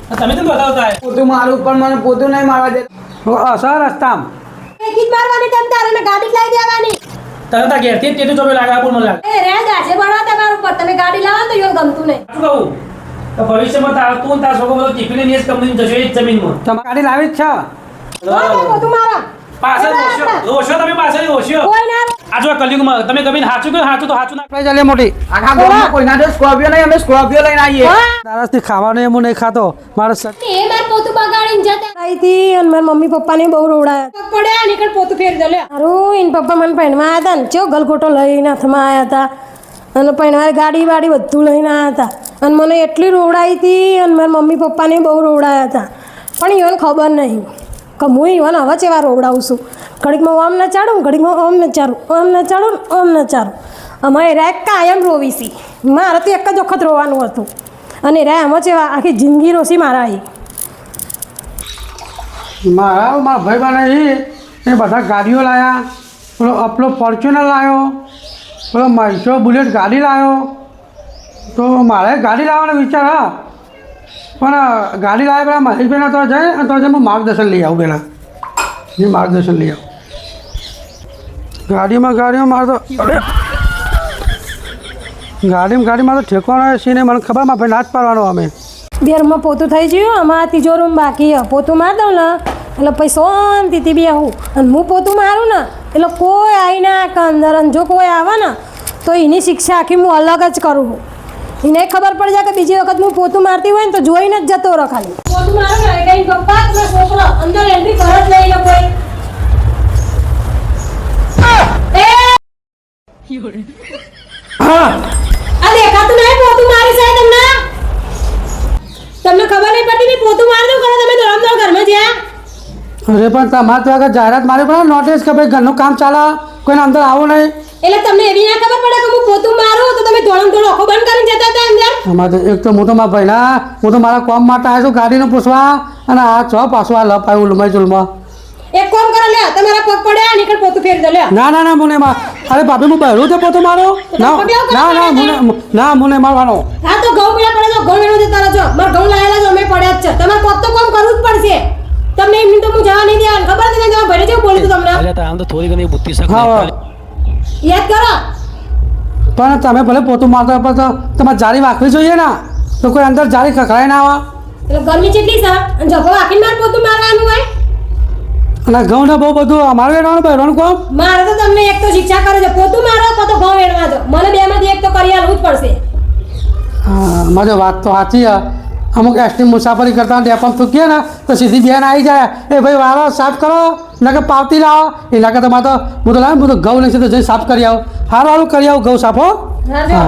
તમે તો બતાવતા પોતું મારું પણ મને પોતું નહીં મારવા દે સર રસ્તામ ગીત મારવાની તમ તારે ગાડી લઈ દેવાની તમે તા ઘેરથી તે તો લાગે આપું મને લાગે એ રે ગાશે ભણવા તમારું ઉપર તમે ગાડી લાવો તો યો ગમતું નહીં શું કહું તો ભવિષ્યમાં તું તાર છોકરો બધો ટિફિન ની કંપની જશે એ જ જમીનમાં તમારી ગાડી લાવી જ છે પોતું મારો પાછળ રોશો તમે પાછળ રોશો કોઈ ના આ જો કલયુગમાં તમે ગમીને સાચું કહ્યું સાચું તો સાચું ના આપણે ચાલે મોટી આખા ગામમાં કોઈના જો સ્કોર્પિયો નહીં અમે સ્કોર્પિયો લઈને આવીએ દારાસથી ખાવાનું એમ નહીં ખાતો મારે એ માર પોતું બગાડીને જતા આઈતી અને મારા મમ્મી પપ્પાને બહુ રોવડાયા પડ્યા નીકળ પોતું ફેરી દે લે હારું ઈન પપ્પા મને પૈણવા આવ્યા હતા ને ચો ગલગોટો લઈને હાથમાં આવ્યા હતા અને પૈણવા ગાડી વાડી બધું લઈને આવ્યા હતા અને મને એટલી રોવડાઈ હતી અને મારા મમ્મી પપ્પાને બહુ રોવડાયા હતા પણ ઈવન ખબર નહીં કે હું ઈવન હવે ચેવા રોવડાવું છું ઘડીકમાં ઓમ ન ચાડું ઘડીકમાં ઓમ ન ચારું ઓમ ન ચાડું ઓમ ન ચારું અમારે રાય કાયમ રોવીશી મારે તો એક જ વખત રોવાનું હતું અને રાય આમાં ચેવા આખી જિંદગી રોસી મારા અહીં મારા ભાઈ બને એ બધા ગાડીઓ લાવ્યા પેલો આપણો ફોર્ચ્યુનર લાવ્યો પેલો માઇસો બુલેટ ગાડી લાવ્યો તો મારે ગાડી લાવવાનો વિચાર હા પણ ગાડી લાવ્યા પેલા મહેશભાઈના તો જાય તો હું માર્ગદર્શન લઈ આવું પહેલાં હું માર્ગદર્શન લઈ આવું ગાડીમાં મારે તો અરે ગાડીમાં તો ઠેકવાનો છે ને મને ખબર માં ભાઈ ના જ પાડવાનો અમે બેરમાં પોતું થઈ ગયું અમારા ત્રીજો રૂમ બાકી પોતું માર દઉં ને એટલે પછી શાંતિથી બેહું અને હું પોતું મારું ને એટલે કોઈ આવી ના કે અંદર અને જો કોઈ આવે ને તો એની શિક્ષા આખી હું અલગ જ કરું એને ખબર પડી જાય કે બીજી વખત હું પોતું મારતી હોય ને તો જોઈને જ જતો રહો ખાલી પોતું મારું ને કઈ પપ્પા છોકરો અંદર એન્ટ્રી ઘર જ લઈ લો કોઈ હા આ દેખાતું નહીં પોતું મારી સાહેબ તમને ખબર નહીં પડતી ને પોતું માર દઉં કરો તમે દોડમ ઘરમાં જ્યાં અરે પણ તમારે તો આગળ જાહેરાત મારી પડે નોટિસ કે ભાઈ ઘરનું કામ ચાલે કોઈને અંદર આવું નહીં એટલે તમને એવી ના ખબર પડે કે હું પોતું મારું તો તમે દોડમ આખો બંધ કરીને જતા હતા અંદર અમારે તો એક તો હું તો મારા ભાઈના હું તો મારા કોમ માટે આવ્યો છું ગાડીનું પૂછવા અને આ છ પાછું આ લપાયું ઉલમાઈ ચુલમાં એક કામ કરો લે તમારા પગ પડ્યા નીકળ પોતું ફેરી દો લે ના મુને અરે ભાભી હું બહેરું છે પોતો મારો ના મુને મારવાનો હા તો ઘઉં પીડા પડે તો ઘઉં વેણો જતા રહેજો માર ઘઉં લાયેલા જો અમે પડ્યા જ છે તમારે પોત તો કામ કરવું જ પડશે તમને એમ તો હું જવા નહીં દેવાનું ખબર છે કે ભરે જેવું બોલી તમને આમ તો થોડી ઘણી બુદ્ધિ શક યાદ કરો પણ તમે ભલે પોતું મારતા પણ તો તમારે જાળી વાંખવી જોઈએ ને તો કોઈ અંદર જાળી ખખડાઈ ના આવે એટલે ગરમી કેટલી છે અને જભો વાકીને માર પોતું મારવાનું હોય અને ઘઉં ને બહુ બધું અમારે વેણવાનું બહેરવાનું કોમ મારે તો તમને એક તો શિક્ષા કરે છે પોતું મારો તો ઘઉં વેણવા દો મને બે માંથી એક તો કરી આલવું જ પડશે હા મારે વાત તો સાચી છે અમુક એસટી મુસાફરી કરતા ડેપમ થૂકીએ ને તો સીધી બેન આવી જાય એ ભાઈ વાળો સાફ કરો ના કે પાવતી લાવો એના કરતા મારે તો હું તો લાવે હું તો ઘઉં લઈશ તો જઈ સાફ કરી આવું સારું કરી આવું ઘઉં સાફ હો હા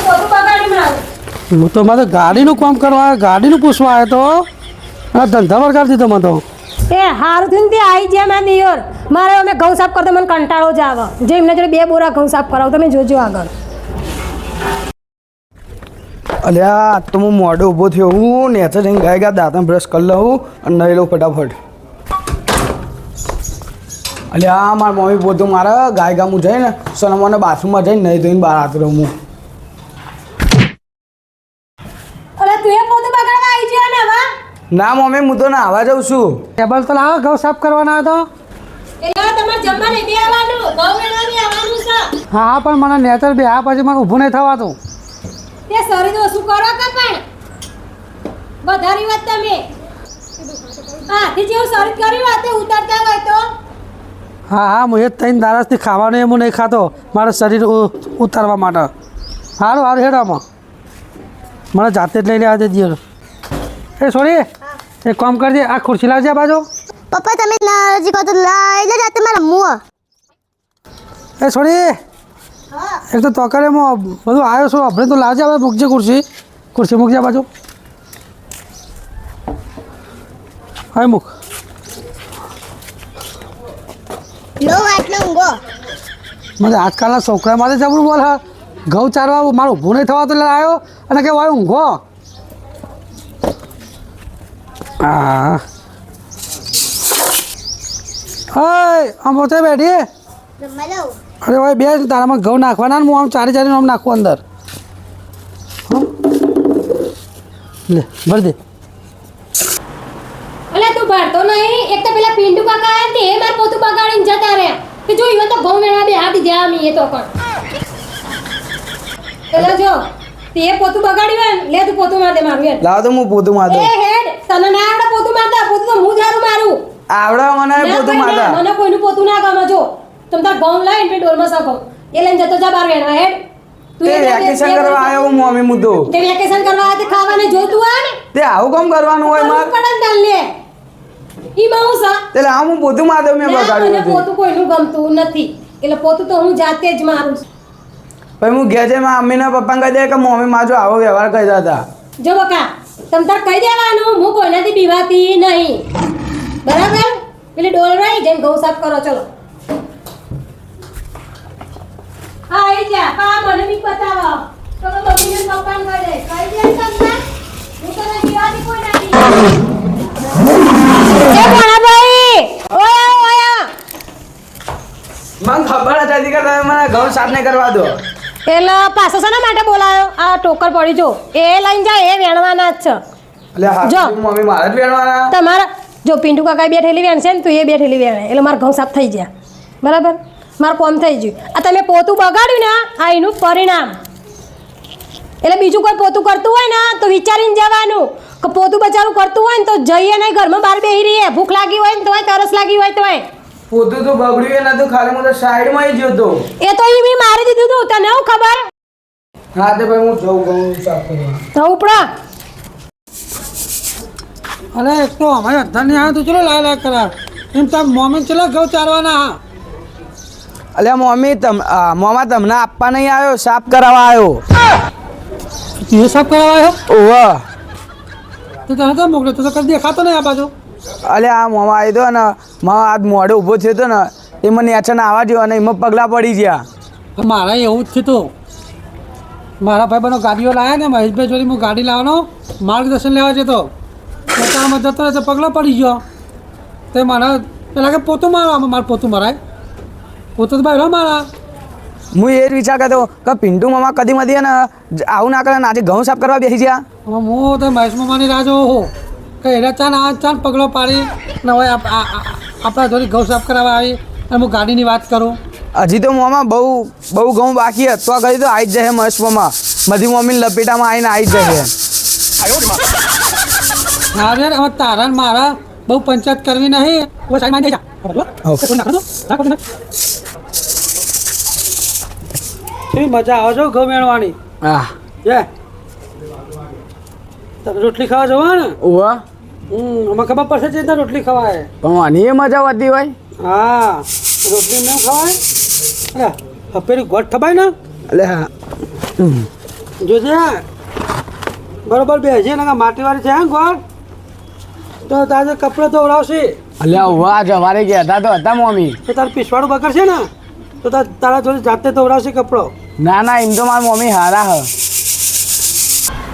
પોતું બગાડી મારું હું તો મારે ગાડીનું કામ કરવા ગાડીનું પૂછવા આવ્યો તો અને ધંધા વળગાડી દીધો મને તો એ હારું થઈને તે આવી ગયા મારા દિયોર મારે અમે ઘઉં સાફ કરતા મને કંટાળો જ આવે જે એમના જોડે 2 બોરા ઘઉં સાફ કરાવું તમે જોજો આગળ અલ્યા તો હું મોડો ઊભો થયો હું નેચર જઈને ગાય દાંતણ બ્રશ કરી લઉં અને નહીં લઉં ફટાફટ અલ્યા મારા મમ્મી પોતું મારે ગાય હું જઈને સનમાને બાથરૂમમાં જઈને નહીં ધોઈને બહાર આવતો રહું હું અરે તું એ પોતું બગાડવા આવી ગયો ને હવે ના મમ્મી હું તો નાહવા જાઉં છું ટેબલ તો લાવો ઘઉં સાફ કરવાના હતો એટલે તમારે જમવા નહીં આવવાનું ઘઉં વેણવા નહીં આવવાનું છે હા પણ મને નેચર બે આ પછી મને ઊભું નહીં થવાતું તે શરીર ઓછું કરો કે પણ વધારી વાત તમે હાથી જેવું શરીર કર્યું હોય તે ઉતારતા હોય તો હા હું એ 3 દારાસથી ખાવાનું એમ નહીં ખાતો મારા શરીર ઉતારવા માટે સારું હેડામાં મને જાતે જ લઈ લેવા દે દિયર એ સોરી એક કામ કરજે આ ખુરશી લાવજે આ બાજુ પપ્પા તમે નારાજી કહો તો લઈ લે જાતે મારા મું એ સોરી એક તો તોકરેમાં બધું આવ્યો છું આપણે તો લાવજે હવે મૂકજે ખુરશી મૂકજે આ બાજુ હવે મૂક લો આટલો ઊંઘો મને આજકાલના છોકરા માટે જબરું બોલ હા ઘઉં ચારવા મારું ઊભું નહીં થવા તો આવ્યો અને કે ભાઈ ઊંઘો હા આમ પોતે બેઠી અરે ભાઈ બે તારામાં ઘઉં નાખવાના હું આમ ચારે આમ નાખું અંદર લે ભર દે. અલે તું ભરતો નહીં. એક તો પેલા પિંડુ કાકા આયા તે માર પોતું બગાડીને જતા રહ્યા કે જો ઈવન તો ઘઉં વેણા બે હાથી જ્યાં મી એ તો પણ પેલા જો તે પોતું બગાડ્યું હોય ને, લે તું પોતું માર દે મારું યાર. લાવ તો હું પોતું માર દઉં. એ હેડ તને ના આવડે પોતું મારતા, પોતું તો હું જારું મારું. આવડે મને ના પોતું ભાઈ, ના, મારતા. મને કોઈનું પોતું ના ગમે. જો તમ તાર ઘઉં લઈને પે ડોલમાં સકો એ લઈને જતો જા બાર વેણવા હેડ. તું તે એ વેકેશન કરવા આવ્યો હું મમ્મી મુદ્દો. તે વેકેશન કરવા આવે તે ખાવાને જોતું આ ને તે આવું કામ કરવાનું હોય માર? પડન દાલ લે ઈ બહુ સા તે લાવ હું પોતું માર દઉં. મેં ના, બગાડ્યું મને નથી. પોતું કોઈનું ગમતું નથી એટલે પોતું તો હું જાતે જ મારું છું. પછી હું ઘેર જઈને મારા મમ્મીના પપ્પાને કહી દે કે મમ્મી માજો આવો વ્યવહાર કરતા હતા. જો બકા તમ તાર કહી દેવાનું હું કોઈનાથી બીવાતી નહીં, બરાબર? પેલી ડોલ રહી જઈને ઘઉં સાફ કરો. ચલો હા આઈ જા. પા મને બી બતાવો તો મમ્મીને પપ્પાને કહી દે. કહી દે તમ તાર હું તને બીવાતી કોઈ નથી. એ ભણાભાઈ ઓય ઓય મને ખબર જ હતી કે તમે મને ઘઉં સાફ નહીં કરવા દો. એટલે પાછો શાના માટે બોલાયો? આ ટોકર પડી જો એ લઈને જાય એ વેણવાના જ છે. એટલે હા જો. મમ્મી મારે જ વેણવાના. તમારા જો પિન્ટુ કાકા બે ઠેલી વેણશે ને તું એ બે ઠેલી વેણે એટલે મારા ઘઉં સાફ થઈ ગયા, બરાબર? મારું કોમ થઈ ગયું. આ તમે પોતું બગાડ્યું ને આ એનું પરિણામ. એટલે બીજું કોઈ પોતું કરતું હોય ને તો વિચારીને જવાનું કે પોતું બચારું કરતું હોય ને તો જઈએ નહીં, ઘરમાં બહાર બેહી રહીએ. ભૂખ લાગી હોય ને તોય, તરસ લાગી હોય તોય. પોતું તો બગડ્યું નતું, ખાલી હું તો સાઈડમાં જ ગયો તો. એ તો ઈ મેં મારી દીધું તું, તને હું ખબર? હા તે ભાઈ હું જઉં ઘઉં સાફ કરવા. તો ઉપડા અરે એક તો અમારે અધ્ધાર નહીં આવે તો ચલો લાય કરા એમ તાર મોમેન ચલો ઘઉં ચારવાના. હા અલ્યા મમ્મી મોમાં તમને આપવા નહીં આવ્યો, સાફ કરાવવા આવ્યો. તું એ સાફ કરાવવા આવ્યો? ઓહ તો તને તો મોકલ્યો તો કદી દેખાતો નહીં આ બાજુ. અલ્યા આ મોમાં આવી દો ને મારા આજ મોડે ઊભો થયો હતો ને એ મને અચાનક આવવા દ્યો અને એમાં પગલાં પડી ગયા. મારા એવું જ થયું. મારા ભાઈ બનો ગાડીઓ લાવ્યા ને મહેશભાઈ જોડે હું ગાડી લાવવાનો માર્ગદર્શન લેવા જતો રસ્તામાં જતો રહે તો પગલો પડી ગયો. તે મારા પેલા કે પોતું મારવા મારે પોતું મરાય પોતું તો ભાઈ મારા. હું એ જ વિચાર કરતો કે પિન્ટુ મામા કદી મધી ને આવું ના કરે ને આજે ઘઉં સાફ કરવા બેસી ગયા. હવે હું તો મહેશ મામાની રાહ જોઉં હું કે એના ચાન આ ચાન પગલો પાડી ને હવે આપણા જોડે ઘઉં સાફ કરાવવા આવી અને હું ગાડીની વાત કરું. હજી તો મોમાં બહુ ઘઉં બાકી હતો તો કરી તો આવી જ જશે મસ્ત મોમાં બધી મમ્મીની લપેટામાં આવીને આવી જ જશે. હા યાર હવે તારા ને મારા બહુ પંચાયત કરવી નહીં. ઓ સાઈડ માંડી જા. કેવી મજા આવે છે ઘઉં વેણવાની. હા જે તમે રોટલી ખાવા જવા ને ઓવા અમે ખબર પડશે છે ત્યાં રોટલી ખવાય. પણ આની એ મજા હોતી હોય. હા રોટલી ન ખવાય અરે હપેરી ગોઠ થવાય ને એટલે હા જોજે બરોબર બેસી ને માટીવાળી છે હે ગોળ તો તાજે કપડો ધોવડાવશે અલ્યા ઓવા જવારે ગયા હતા તો હતા મમ્મી. તો તારે પીસવાડું બગડશે ને તો તારા જોડે જાતે ધોવડાવશે કપડો. ના ના એમ તો મારી મમ્મી હારા હ.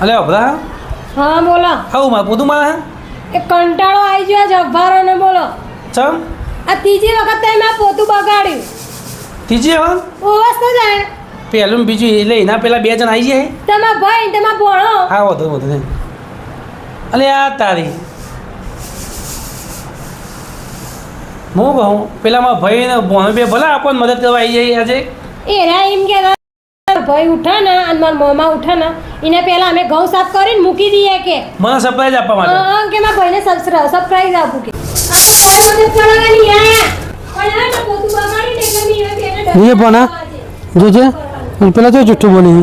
અલે અભરા હા બોલો. આવું મારે પોતું મારે એ કંટાળો આવી ગયો છે અભારો ને બોલો. ચમ આ ત્રીજી વખત તમે આ પોતું બગાડ્યું. ત્રીજી હવે ઓવસ તો જાય પહેલું ને બીજું એટલે એના પેલા બે જણ આવી જાય. તમારા ભાઈ ને તમારા ભણો. હા વધુ નહીં. અલે આ તારી હું કહું પેલા મારા ભાઈ ને ભણો બે ભલા આપણને મદદ કરવા આવી જાય આજે. એરા એમ કે ભાઈ ઉઠા ને અને મારા મોમાં ઉઠા ને એને પહેલા અમે ઘઉં સાફ કરીને મૂકી દઈએ કે મને સરપ્રાઈઝ આપવા માટે. કે મારા ભાઈને સરપ્રાઈઝ આપું કે મદદ કરવાની આયા પણ આ પોતું બગાડીને એટલે મેં એને નહીં પણ હા. જોજે પેલા તો જુઠ્ઠું બોલી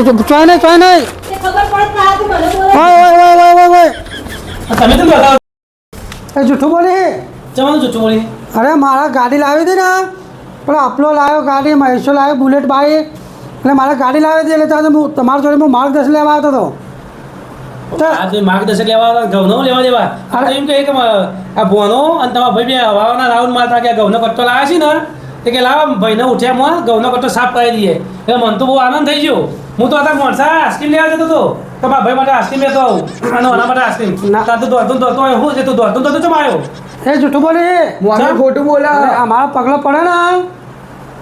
ખબર ચોય નહીં પડે આ તું મને બોલે તમે તો બતાવો એ જુઠ્ઠું બોલી. જવાનું જુઠ્ઠું બોલી. અરે મારા ગાડી લાવી હતી ને પેલો આપલો લાવ્યો ગાડી મહેશો લાવ્યો બુલેટ બાઈક એટલે મારે ગાડી લાવી હતી એટલે ત્યાં હું તમારા જોડે હું માર્ગદર્શન લેવા આવતો હતો. આ જો માર્ગદર્શન લેવા ઘઉંનો લેવા દેવા આ તો એમ કહે કે આ ભોનો અને તમારા ભાઈ બે હવાના રાઉન્ડ મારતા કે ઘઉંનો કટ્ટો લાવે છે ને તે કે લાવ ભાઈને ઉઠ્યામાં ઘઉંનો કટ્ટો સાફ કરી દઈએ એટલે મને તો બહુ આનંદ થઈ ગયો. હું તો અત્યારે મોણસા આઈસ્ક્રીમ લેવા જતો હતો કે મારા ભાઈ માટે આઈસ્ક્રીમ લેતો આવું અને આના માટે આઈસ્ક્રીમ તાર તો દોડતું હું છે તું દોડતું ચમ આવ્યો. એ જૂઠું બોલી. મમ્મી ખોટું બોલે. આ મારો પગલો પડે ને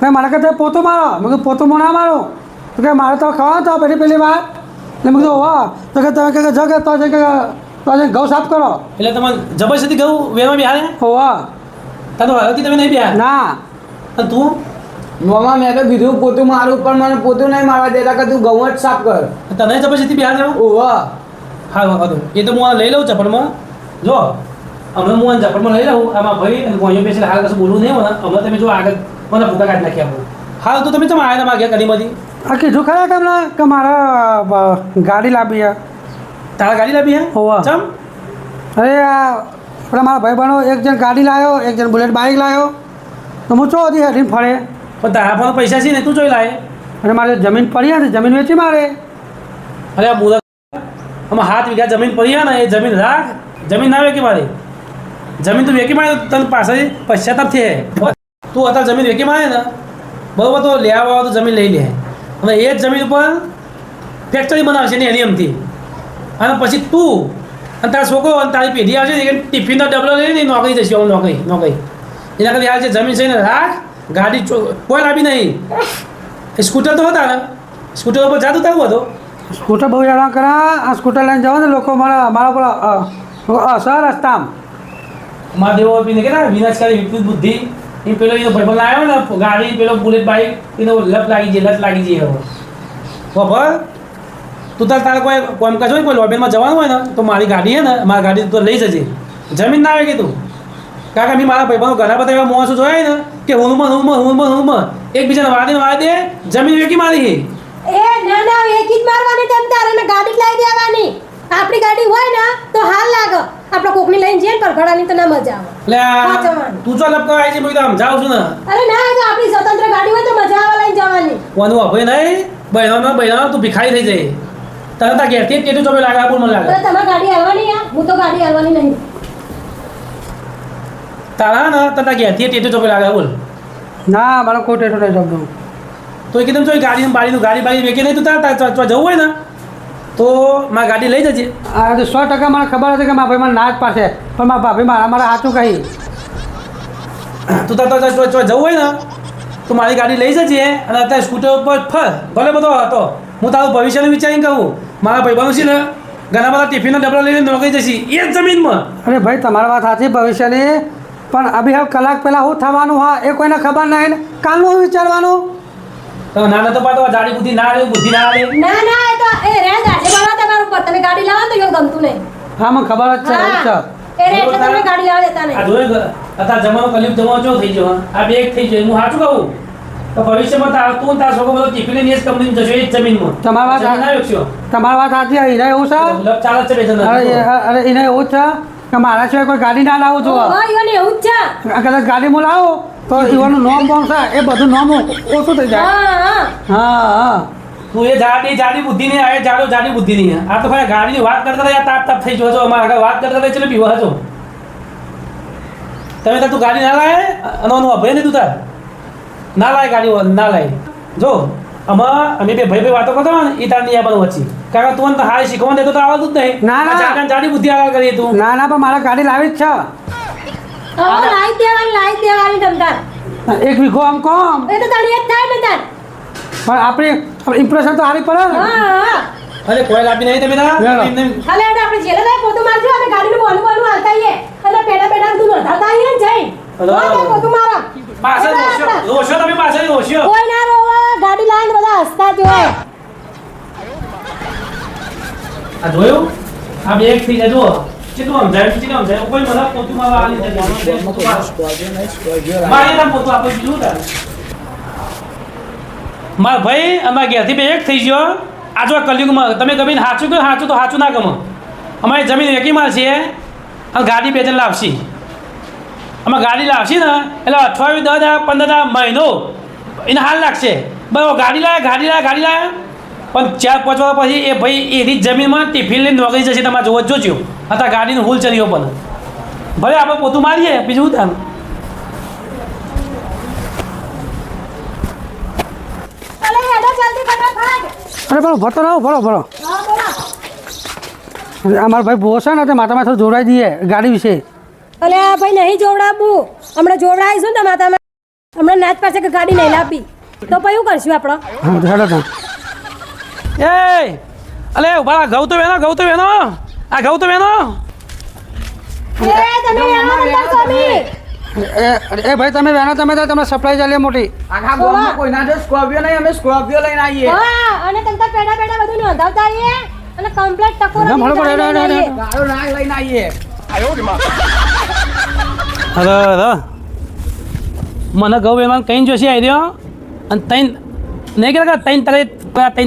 મેં મારા કરતા પોતો મારો મેં કીધું પોતો ના મારો તો કે મારે તો ખાવા તો પેલી વાત એટલે મેં કીધું વાહ તો કે તમે કે જગે તો છે કે ઘઉં સાફ કરો એટલે તમારે જબરજસ્તી કહું વેમાં બિહારે હોવા તાર તો હરથી તમે નહીં બિહાર ના અને તું મામા મેં તો કીધું પોતું મારું પણ મને પોતું નહીં મારવા દેતા કે તું ઘઉં જ સાફ કર તને જબરજસ્તી બિહાર દેવું ઓવા હા વખત એ તો હું આ લઈ લઉં ચપડમાં જો હમણાં હું આ ચપડમાં લઈ લઉં આમાં ભાઈ અને કોઈ બેસીને હાલ કશું બોલવું નહીં મને હમણાં તમે જો આગળ મને ભૂકા કાઢી નાખ્યા આપણું હાલ તો તમે ચમ આવ્યા તમારા ઘેર ઘણી બધી આ કીધું ખરા તમને કે મારા ગાડી લાવી છે તારા ગાડી લાવી હે હોવા. ચમ અરે આ પેલા મારા ભાઈ બહેનો એક જણ ગાડી લાવ્યો એક જણ બુલેટ બાઇક લાવ્યો તો હું ચો હતી હેડીને ફરે પણ તારા પાસે પૈસા છે ને તું જોઈ લાય અને મારે જમીન પડી હતી જમીન વેચી મારે અરે આ મુરત આમાં 7 વીઘા જમીન પડી હે ને એ જમીન રાખ જમીન ના વેકી મારી જમીન તું વેકી મારે તને પાછળ પશ્ચાતાપ થયે તું અત્યારે જમીન વેકી મારે ને બરોબર તો લેવા વાળો તો જમીન લઈ લે અને એ જ જમીન ઉપર ફેક્ટરી બનાવશે ને એની એમથી અને પછી તું અને તારા છોકરો અને તારી પેઢી આવશે ને ટિફિનનો ડબલો લઈને નોકરી જશે નોકરી એના કરતા આ જે જમીન છે ને રાખ ગાડી કોઈ લાવી નહીં સ્કૂટર તો હતા ને સ્કૂટર ઉપર જાતું તારું હતો સ્કૂટર બહુ હેરાન કરા આ સ્કૂટર લઈને જાઓ ને લોકો મારા પર સર રસ્તામાં મારા દેવો પીને કે વિનાશકારી વિપરીત બુદ્ધિ એ પેલો એનો ભાઈબંધ લાવ્યો ને ગાડી પેલો બુલેટ બાઇક એનો લત લાગી જાય હવે ખબર તું તારે કોઈ કોમ કાજ હોય કોઈ લોબીમાં જવાનું હોય ને તો મારી ગાડી હે ને મારી ગાડી તો લઈ જજે જમીન ના આવે કે તું કારણ કે મેં મારા ભાઈબંધો ઘણા બધા એવા માણસો જોયા ને કે હુંમાં એકબીજાને વાદે જમીન વેકી મારી એ ના ના એકી જ મારવાની તેમ તારે ને ગાડી જ લઈ દેવાની આપણી ગાડી હોય ને તો હાલ લાગે આપણે કોકની લઈને જઈએ પર ઘડાની તો ના મજા આવે એટલે તું ચો લપકા આવી છે હું તો આમ જાઉં છું ને અરે ના એ તો આપણી સ્વતંત્ર ગાડી હોય તો મજા આવે લઈને જવાની કોનું અભય નહીં બહેનો તું ભિખારી થઈ જાય તને તાર ઘેરથી જ કેટલું ચોપે લાગે આપું મને લાગે અરે તમારી ગાડી આવવાની યાર હું તો ગાડી આવવાની નહીં તારા ને તારા ઘેરથી ટેટું ચોપે લાગે બોલ ના મને કોઈ ટેટો નહીં જમતું તો એકદમ જો ગાડી બારી વેચી નહીં તું તાર જવું હોય ને તો મારી ગાડી લઈ જજે આ 100% મને ખબર હતી કે મારા ભાઈ મને ના જ પાડશે પણ મારા ભાભી મારા સાચું કહી તું તાર જવું હોય ને તો મારી ગાડી લઈ જજે અને અત્યારે સ્કૂટર ઉપર ફર ભલે બધો હતો હું તારું ભવિષ્યનું વિચારીને કહું મારા ભાઈબંધો છે ને ઘણા બધા ટિફિનનો ડબલો લઈને નોકરી જશે એ જ જમીનમાં અરે ભાઈ તમારી વાત સાચી ભવિષ્યની પણ અભી હવે કલાક પહેલાં શું થવાનું હા એ કોઈને ખબર નહીં ને કાલનું શું વિચારવાનું તો ના તો પાડો જાડી બુદ્ધિ ના આવે બુદ્ધિ ના આવે ના ના એ તો એ રે ગાડી વાળા તમારું ઉપર તમે ગાડી લાવો તો એવું ગમતું નહીં હા મને ખબર જ છે એવું છે એ રે એટલે તમે ગાડી લાવવા દેતા આ નહીં જોયે અત્યારે જમાનો કલિયુગ જમાનો ચો થઈ ગયો આ બે એક થઈ ગયો હું સાચું કહું તો ભવિષ્યમાં તું તાર છોકરો બધો ટિફિન ની કંપની જશો એ જ જમીનમાં તમારી વાત જમીન ના વેચશો તમારી વાત સાચી એને એવું છે લપ ચાલે છે બે જણા અરે એને એવું જ છે કે મારા સિવાય કોઈ ગાડી ના લાવું જોવા હા ઈવન એવું જ છે કદાચ ગાડી હું લાવું તો ઈવાનું નોમ બોમ છે એ બધું નોમ ઓછું થઈ જાય હા હા હા તું એ જાડી બુદ્ધિ નહીં આવે જાડી બુદ્ધિ નહીં આ તો ભાઈ ગાડીની વાત કરતા હતા તાપ થઈ ગયો છો અમારા આગળ વાત કરતા હતા એટલે પીવા છો તમે તાર તું ગાડી ના લાય અને એનું અભય નહીં તું તાર ના લાય ગાડી ના લાય જો અમે બે ભાઈ વાતો કરતા હોય ને એ તાર નહીં આપવાનું વચ્ચે કારણ કે તું તો હાલ શીખવા દેતો તો આવડતું જ નહીં ના, ના. જાડી બુદ્ધિ આગળ કરી તું ના ના પણ મારે ગાડી લાવી જ છે હવે લાઈ દેવાની તમતાર એક વીઘો આમ કોમ એ તો તારી એક થાય ને તાર પણ આપણી ઇમ્પ્રેશન તો સારી પડે ને હા અરે કોઈ લાભી નહીં તમે તાર ના. એમને ખાલી આપણે જેલે લઈ પોતું મારજો અને ગાડીનું બોલું હાલતા આવીએ અને પેડા તું નોંધાતા આવીએ ને જઈ પોતું મારો પાછળ રોશો તમે પાછળ રોશો કોઈ ના રોવા ગાડી લાવીને બધા હસતા જ હોય આ જોયું આ બે એક થઈ જાય જુઓ કેટલું સમજાય કોઈ મને પોતું મારવા આલી જાય મારી નામ પોતું આપણે બીજું તાર મારા ભાઈ અમારા ઘેરથી બે એક થઈ ગયો આ જો કલયુગમાં તમે ગમીને સાચું કહો સાચું તો સાચું ના ગમો અમારી જમીન વેકી મારશે અને ગાડી બે જણ લાવશે અમે ગાડી લાવશે ને એટલે 28 10 15 મહિનો એને હાલ લાગશે બરાબર ગાડી લાયા પણ 4-5 વર્ષ પછી એ ભાઈ એની જમીનમાં ટિફિન લઈને નોકરી જશે તમારે જોવો જોજો અત્યારે ગાડીનું હુલ ચલ્યો પણ ભલે આપણે પોતું મારીએ બીજું શું થાય અલે હેડો જલ્દી ફટાફટ અરે ભલો ભરતો રહો ભલો હા બોલો અમારા ભાઈ ભૂવો છે ને તે માતામાં થોડું જોડાઈ દઈએ ગાડી વિશે અલે આ ભાઈ નહીં જોવડાવું હમણાં જોવડાવીશું ને માતામાં હમણાં નાચ પાસે કે ગાડી નહીં લાવી તો પછી શું કરશું આપણે હા હેડો તા એ અલે ઉભા ઘઉં તો વેનો આ ઘઉં તો વેનો તમે આવો બધા સ્વામી એ ભાઈ તમે વેનો તમે તો તમે સપ્લાય ચાલે મોટી આખા ગામમાં કોઈ ના સ્કોર્પિયો નહીં અમે સ્કોર્પિયો લઈને આવીએ હા અને તંતા પેડા પેડા બધું નોંધાવતા આવીએ અને કમ્પ્લીટ ટકોર ગાળો નાગ લઈને આવીએ હવે મને ઘઉં વેમાં કઈ જોશી આવી રહ્યો અને તૈન નહીં કે ત્રણ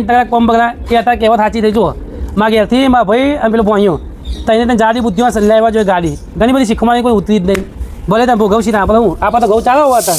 તગડે કોમ બગડા એ અત્યારે કહેવત સાચી થઈ જુઓ મારા ઘેરથી મારા ભાઈ અને પેલું ભણ્યું તઈને જાડી બુદ્ધિમાં લેવા જોઈએ ગાડી ઘણી બધી શીખવાની કોઈ ઉતરી જ નહીં ભલે તમે ઘઉં સીધા આપણે તો ઘઉં ચાલો હતા